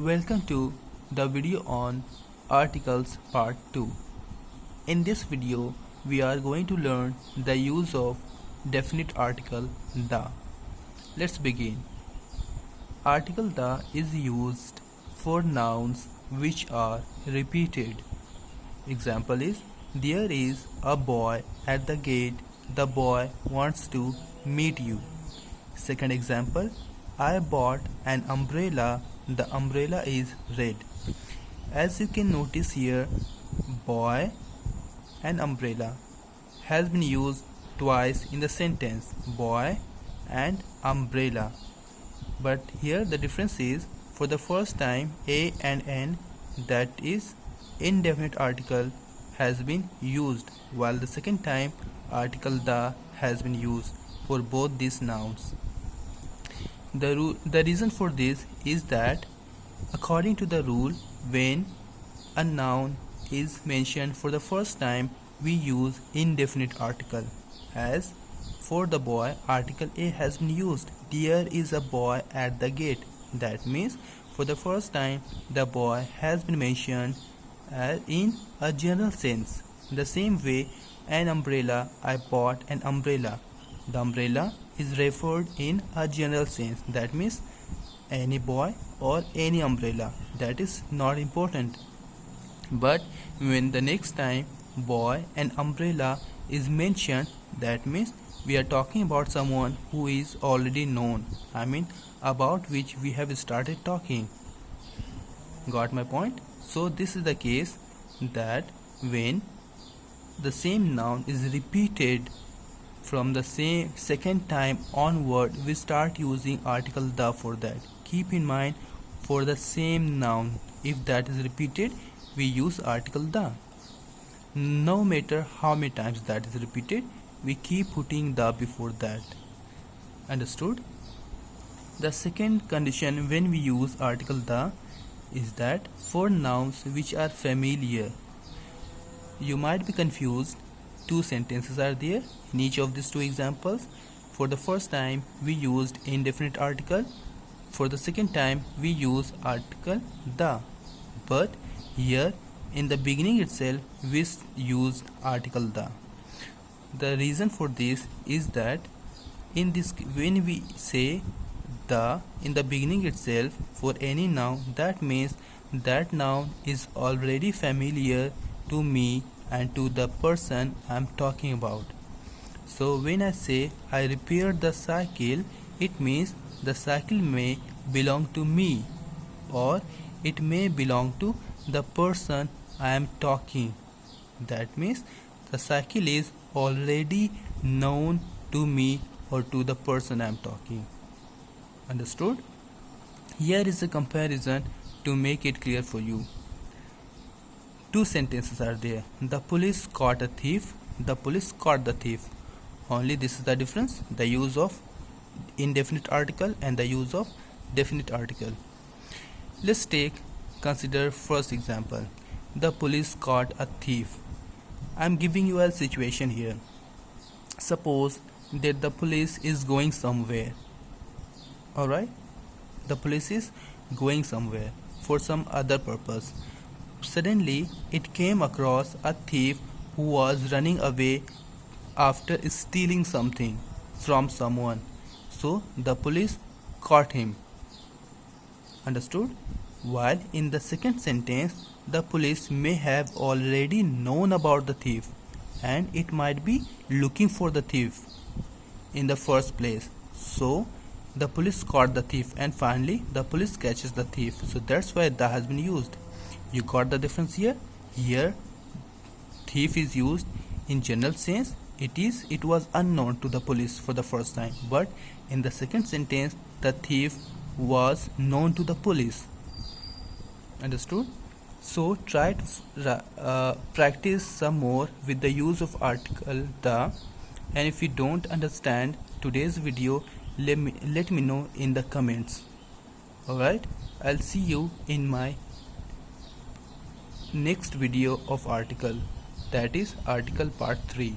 Welcome to the video on articles part 2. In this video, we are going to learn the use of definite article the. Let's begin. Article the is used for nouns which are repeated. Example is, there is a boy at the gate. The boy wants to meet you. Second example, I bought an umbrella. The umbrella is red. As you can notice here, boy and umbrella has been used twice in the sentence, boy and umbrella. But here the difference is, for the first time a and n, that is indefinite article, has been used, while the second time article the has been used for both these nouns. The reason for this is that according to the rule, when a noun is mentioned for the first time, we use indefinite article. As for the boy, article a has been used. There is a boy at the gate. That means for the first time the boy has been mentioned in a general sense. The same way, an umbrella, I bought an umbrella. The umbrella is referred in a general sense. That means any boy or any umbrella. That is not important. But when the next time boy and umbrella is mentioned, that means we are talking about someone who is already known. About which we have started talking. Got my point? So this is the case that when the same noun is repeated from the same second time onward, we start using article the for that. Keep in mind, for the same noun, if that is repeated, we use article the. No matter how many times that is repeated, we keep putting the before that. Understood? The second condition when we use article the is that for nouns which are familiar. You might be confused. Two sentences are there in each of these two examples. For the first time we used indefinite article. For the second time we use article the. But here in the beginning itself we used article the. The reason for this is that in this, when we say the in the beginning itself for any noun, that means that noun is already familiar to me and to the person I am talking about. So when I say I repaired the cycle, it means the cycle may belong to me or it may belong to the person I am talking. That means the cycle is already known to me or to the person I am talking. Understood? Here is a comparison to make it clear for you. Two sentences are there. The police caught a thief. The police caught the thief. Only this is the difference, the use of indefinite article and the use of definite article. Let's consider first example. The police caught a thief. I am giving you a situation here. Suppose that the police is going somewhere. Alright? The police is going somewhere for some other purpose. Suddenly it came across a thief who was running away after stealing something from someone. So the police caught him. Understood? While in the second sentence, the police may have already known about the thief and it might be looking for the thief in the first place. So the police caught the thief and finally the police catches the thief. So that's why the has been used. You got the difference here? Here thief is used in general sense. It was unknown to the police for the first time, but in the second sentence the thief was known to the police. Understood? So try to practice some more with the use of article the, and if you don't understand today's video, let me know in the comments. Alright, I'll see you in my next video of article, that is article part 3.